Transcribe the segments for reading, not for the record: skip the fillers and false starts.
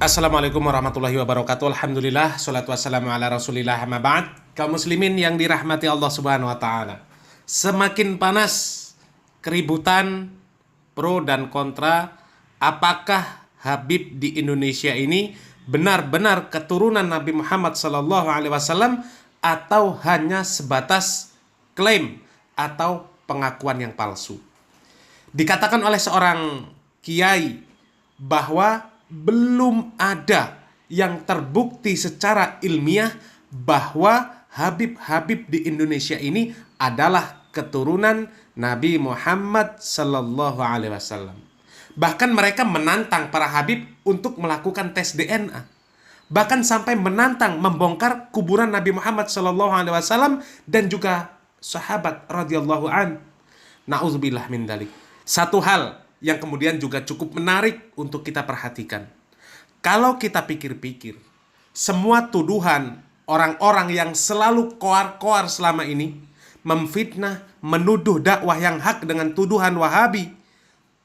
Assalamualaikum warahmatullahi wabarakatuh. Alhamdulillah, salatu wassalamu ala rasulillah, amma ba'd. Kaum muslimin yang dirahmati Allah subhanahu wa ta'ala, semakin panas keributan pro dan kontra. Apakah Habib di Indonesia ini benar-benar keturunan Nabi Muhammad SAW atau hanya sebatas klaim atau pengakuan yang palsu? Dikatakan oleh seorang kiai bahwa belum ada yang terbukti secara ilmiah bahwa Habib-Habib di Indonesia ini adalah keturunan Nabi Muhammad Sallallahu Alaihi Wasallam. Bahkan mereka menantang para Habib untuk melakukan tes DNA. Bahkan sampai menantang membongkar kuburan Nabi Muhammad Sallallahu Alaihi Wasallam dan juga sahabat radhiyallahu an. Nauzubillah min dalik. Satu hal yang kemudian juga cukup menarik untuk kita perhatikan. Kalau kita pikir-pikir, semua tuduhan orang-orang yang selalu koar-koar selama ini, memfitnah, menuduh dakwah yang hak dengan tuduhan Wahabi,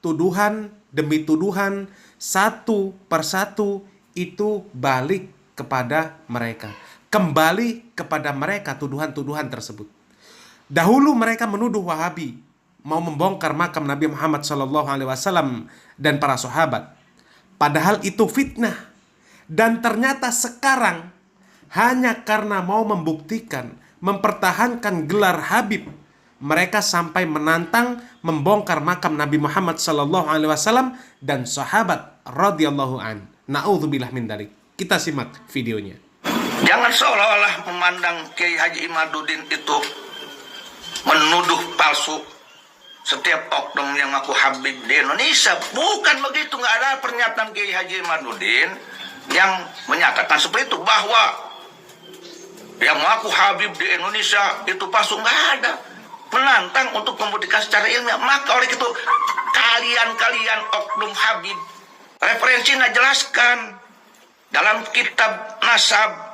tuduhan demi tuduhan, satu persatu itu balik kepada mereka. Kembali kepada mereka tuduhan-tuduhan tersebut. Dahulu mereka menuduh Wahabi mau membongkar makam Nabi Muhammad SAW dan para sahabat. Padahal itu fitnah. Dan ternyata sekarang hanya karena mau membuktikan, mempertahankan gelar Habib, mereka sampai menantang membongkar makam Nabi Muhammad SAW dan sahabat radhiyallahu an. Na'udzubillah min dzalik. Kita simak videonya. Jangan seolah-olah memandang Kiai Haji Imaduddin itu menuduh palsu setiap oknum yang ngaku Habib di Indonesia. Bukan begitu, nggak ada pernyataan Kiai Haji Imaduddin yang menyatakan seperti itu, bahwa yang mengaku Habib di Indonesia itu palsu. Nggak ada. Menantang untuk membuktikan secara ilmiah. Maka oleh itu kalian oknum Habib, referensinya jelaskan dalam kitab Nasab.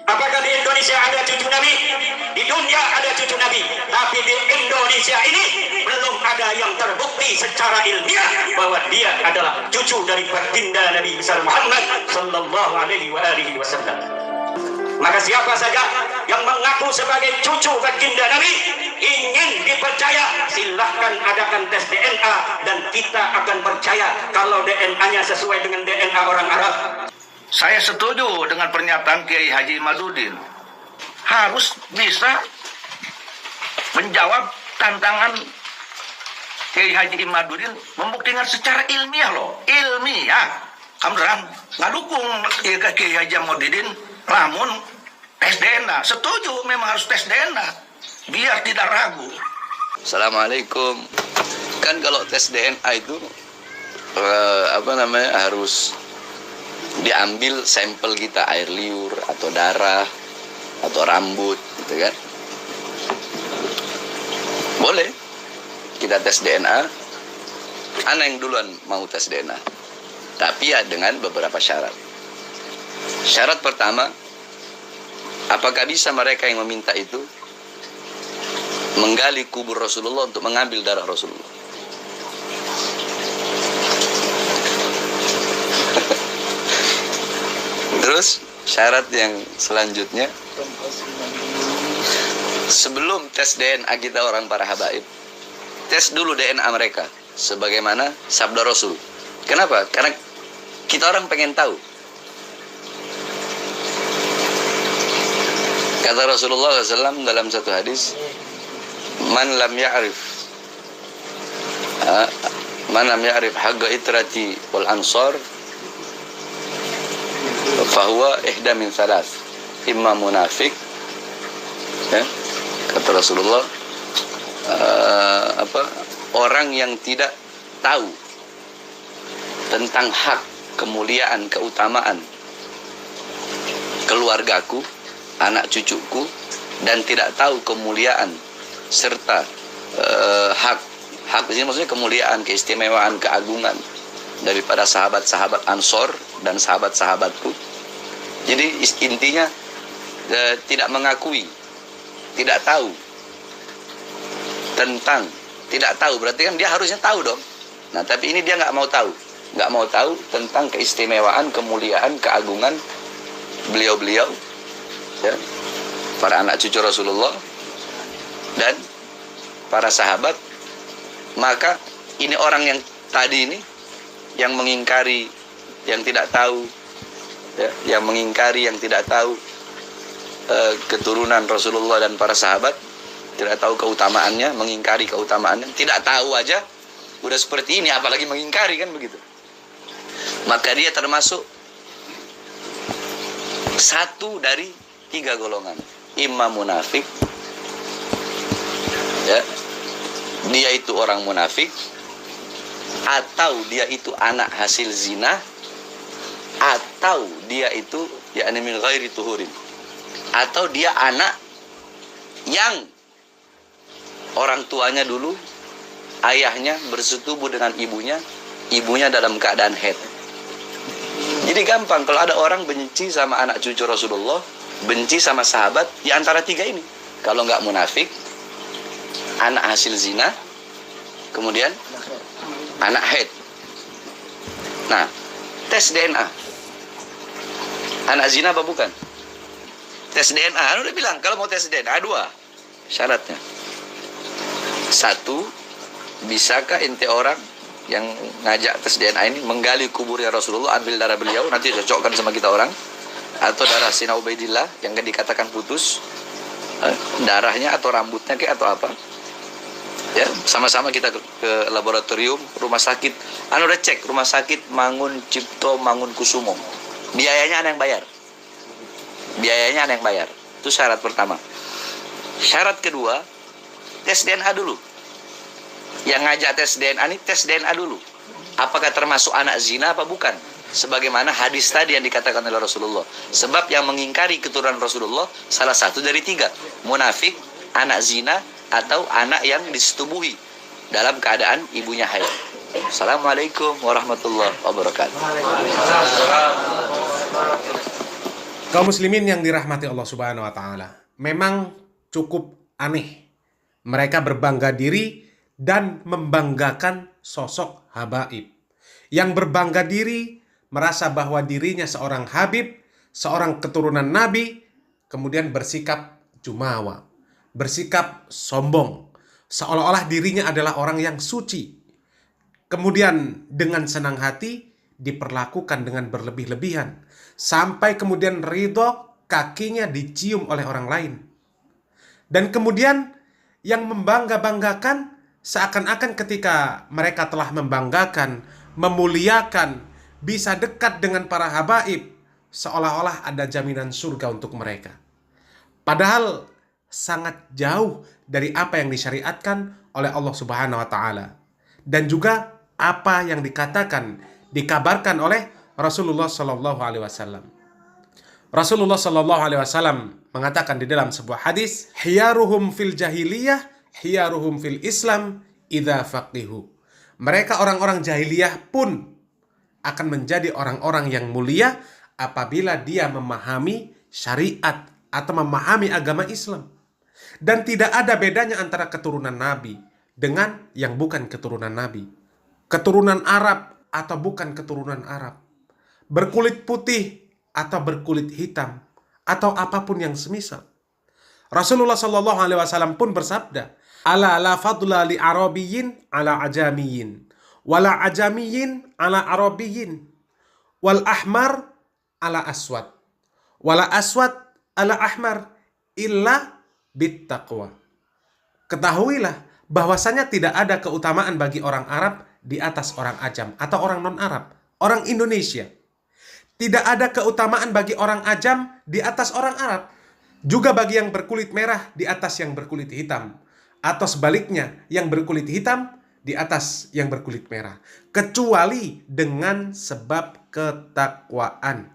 Apakah di Indonesia ada cucu Nabi? Di dunia ada cucu Nabi, tapi di Indonesia ini belum ada yang terbukti secara ilmiah bahwa dia adalah cucu dari baginda Nabi besar Muhammad Sallallahu Alaihi Wasallam. Maka siapa saja yang mengaku sebagai cucu baginda Nabi ingin dipercaya, silahkan adakan tes DNA dan kita akan percaya kalau DNA-nya sesuai dengan DNA orang Arab. Saya setuju dengan pernyataan Kiai Haji Imaduddin. Harus bisa menjawab tantangan Kiai Haji Imaduddin, membuktikan secara ilmiah loh. Ilmiah. Kamu nggak dukung Kiai Haji Imaduddin, namun tes DNA. Setuju, memang harus tes DNA. Biar tidak ragu. Assalamualaikum. Kan kalau tes DNA itu harus diambil sampel kita, air liur atau darah atau rambut gitu kan. Boleh kita tes DNA. Ana yang duluan mau tes DNA, tapi ya dengan beberapa syarat. Syarat pertama, apakah bisa mereka yang meminta itu menggali kubur Rasulullah untuk mengambil darah Rasulullah? Terus syarat yang selanjutnya, sebelum tes DNA kita orang para habaib, tes dulu DNA mereka sebagaimana sabda Rasul. Kenapa? Karena kita orang pengen tahu. Kata Rasulullah SAW dalam satu hadis, man lam ya'rif haqqa itrati wal ansar fahuwa ihda min thalath, imma munafik, ya, kata Rasulullah, orang yang tidak tahu tentang hak, kemuliaan, keutamaan keluargaku, anak cucuku, dan tidak tahu kemuliaan serta hak di sini maksudnya kemuliaan, keistimewaan, keagungan daripada sahabat-sahabat Ansor dan sahabat-sahabatku. Jadi intinya tidak mengakui, tidak tahu tentang, tidak tahu berarti kan dia harusnya tahu dong. Nah tapi ini dia nggak mau tahu. nggak mau tahu tentang keistimewaan, kemuliaan, keagungan beliau-beliau, ya, para anak cucu Rasulullah dan para sahabat. Maka ini orang yang tadi ini, yang mengingkari, yang tidak tahu, ya, yang mengingkari, yang tidak tahu keturunan Rasulullah dan para sahabat, tidak tahu keutamaannya, mengingkari keutamaannya, tidak tahu aja udah seperti ini, apalagi mengingkari, kan begitu. Maka dia termasuk satu dari 3 golongan. Imam munafik, ya, dia itu orang munafik, atau dia itu anak hasil zina, atau dia itu yakni min ghairi tuhurin, atau dia anak yang orang tuanya dulu, ayahnya bersetubuh dengan ibunya, ibunya dalam keadaan haid. Jadi gampang kalau ada orang benci sama anak cucu Rasulullah, benci sama sahabat, di antara 3 ini. Kalau nggak munafik, anak hasil zina, kemudian anak haid. Nah, tes DNA. Anak zina apa bukan? Tes DNA, udah bilang kalau mau tes DNA 2 syaratnya. 1, bisakah ente orang yang ngajak tes DNA ini menggali kuburnya Rasulullah, ambil darah beliau, nanti cocokkan sama kita orang, atau darah Sina Ubaidillah yang kan dikatakan putus, darahnya atau rambutnya kayak atau apa, ya, sama-sama kita ke laboratorium rumah sakit, udah cek rumah sakit Mangun Cipto Mangun Kusumo, biayanya ada yang bayar, biayanya ada yang bayar. Itu syarat pertama. Syarat kedua, tes DNA dulu. Yang ngajak tes DNA ini tes DNA dulu. Apakah termasuk anak zina apa bukan? Sebagaimana hadis tadi yang dikatakan oleh Rasulullah. Sebab yang mengingkari keturunan Rasulullah salah satu dari 3. Munafik, anak zina, atau anak yang disetubuhi dalam keadaan ibunya haid. Assalamualaikum warahmatullahi wabarakatuh. Kaum muslimin yang dirahmati Allah Subhanahu wa taala, memang cukup aneh mereka berbangga diri dan membanggakan sosok habaib. Yang berbangga diri merasa bahwa dirinya seorang habib, seorang keturunan nabi, kemudian bersikap jumawa, bersikap sombong, seolah-olah dirinya adalah orang yang suci. Kemudian dengan senang hati diperlakukan dengan berlebih-lebihan, sampai kemudian ridho kakinya dicium oleh orang lain. Dan kemudian yang membangga-banggakan seakan-akan ketika mereka telah membanggakan, memuliakan, bisa dekat dengan para habaib, seolah-olah ada jaminan surga untuk mereka. Padahal sangat jauh dari apa yang disyariatkan oleh Allah Subhanahu wa taala. Dan juga apa yang dikatakan, dikabarkan oleh Rasulullah sallallahu alaihi wasallam. Rasulullah sallallahu alaihi wasallam mengatakan di dalam sebuah hadis, "Hiyaruhum fil jahiliyah, hiyaruhum fil Islam idza faqihu." Mereka orang-orang jahiliyah pun akan menjadi orang-orang yang mulia apabila dia memahami syariat atau memahami agama Islam. Dan tidak ada bedanya antara keturunan Nabi dengan yang bukan keturunan Nabi. Keturunan Arab atau bukan keturunan Arab. Berkulit putih atau berkulit hitam, atau apapun yang semisal. Rasulullah sallallahu alaihi wasallam pun bersabda, "Ala la fadla li arabiyyin ala ajamiyyin, wala ajamiyyin ala arabiyyin, wal ahmar ala aswad, wala aswad ala ahmar illa bit taqwa." Ketahuilah bahwasanya tidak ada keutamaan bagi orang Arab di atas orang Ajam atau orang non-Arab, orang Indonesia. Tidak ada keutamaan bagi orang Ajam di atas orang Arab. Juga bagi yang berkulit merah di atas yang berkulit hitam. Atau sebaliknya, yang berkulit hitam di atas yang berkulit merah. Kecuali dengan sebab ketakwaan.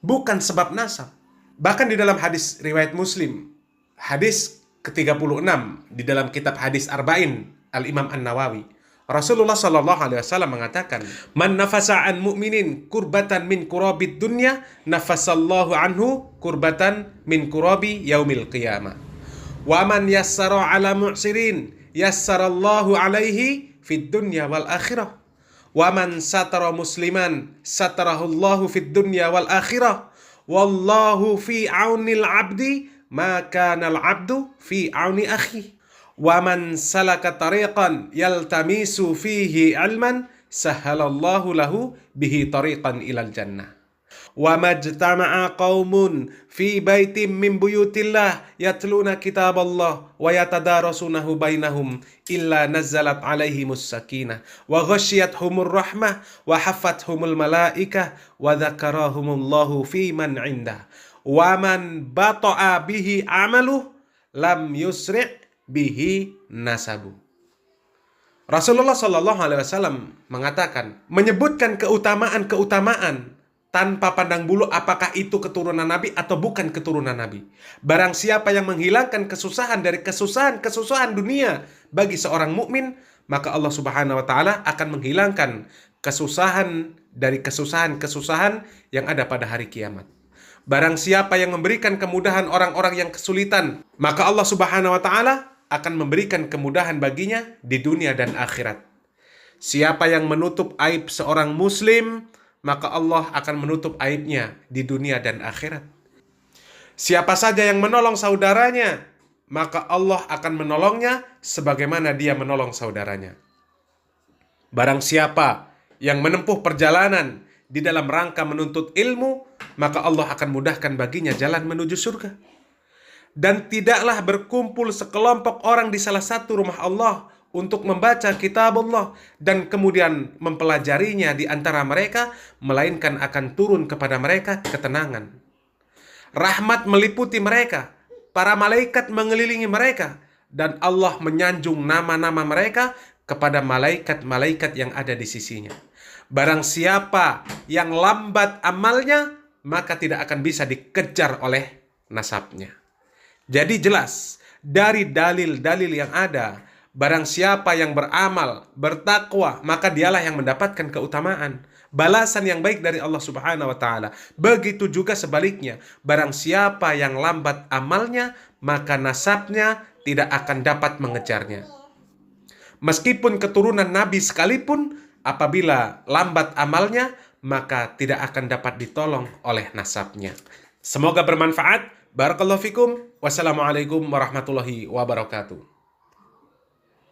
Bukan sebab nasab. Bahkan di dalam hadis riwayat Muslim, hadis ke-36 di dalam kitab hadis Arba'in Al-Imam An-Nawawi, Rasulullah sallallahu alaihi wasallam mengatakan, "Man nafasa an mu'minin kurbatan min kurabid dunya, nafasallahu anhu kurbatan min kurabi yaumil qiyamah. Wa man yassara ala mu'sirin, yassarallahu alaihi fid dunya wal akhirah. Wa man satara musliman satarahullahu fid dunya wal akhirah. Wallahu fi aunil abdi ma kana al abdu fi auni akhi. Wa man salaka tariqan yaltamisu fihi ilman sahhalallahu lahu bihi tariqan ilal jannah. Wa majtama'a qaumun fi baitin min buyutillah yatluna kitaballah wa yatadarasunahu bainahum illa nazzalat alaihimus sakinah wa ghasyiyatuhumur rahmah wa haffathumul malaikah wa dzakarahumullahu fi man indah wa man bata'a bihi amaluh lam yusri' bihi nasabu. Rasulullah Shallallahu Alaihi Wasallam mengatakan, menyebutkan keutamaan tanpa pandang bulu apakah itu keturunan Nabi atau bukan keturunan Nabi. Barang siapa yang menghilangkan kesusahan dari kesusahan dunia bagi seorang mukmin, maka Allah Subhanahu wa taala akan menghilangkan kesusahan dari kesusahan yang ada pada hari kiamat. Barang siapa yang memberikan kemudahan orang-orang yang kesulitan, maka Allah Subhanahu wa taala akan memberikan kemudahan baginya di dunia dan akhirat. Siapa yang menutup aib seorang muslim, maka Allah akan menutup aibnya di dunia dan akhirat. Siapa saja yang menolong saudaranya, maka Allah akan menolongnya sebagaimana dia menolong saudaranya. Barang siapa yang menempuh perjalanan di dalam rangka menuntut ilmu, maka Allah akan mudahkan baginya jalan menuju surga. Dan tidaklah berkumpul sekelompok orang di salah satu rumah Allah untuk membaca kitab Allah dan kemudian mempelajarinya di antara mereka, melainkan akan turun kepada mereka ketenangan. Rahmat meliputi mereka, para malaikat mengelilingi mereka, dan Allah menyanjung nama-nama mereka kepada malaikat-malaikat yang ada di sisinya. Barang siapa yang lambat amalnya, maka tidak akan bisa dikejar oleh nasabnya. Jadi jelas dari dalil-dalil yang ada, barang siapa yang beramal, bertakwa, maka dialah yang mendapatkan keutamaan, balasan yang baik dari Allah Subhanahu wa taala. Begitu juga sebaliknya, barang siapa yang lambat amalnya, maka nasabnya tidak akan dapat mengejarnya. Meskipun keturunan Nabi sekalipun, apabila lambat amalnya, maka tidak akan dapat ditolong oleh nasabnya. Semoga bermanfaat. Barakallahu fikum. Wassalamualaikum warahmatullahi wabarakatuh.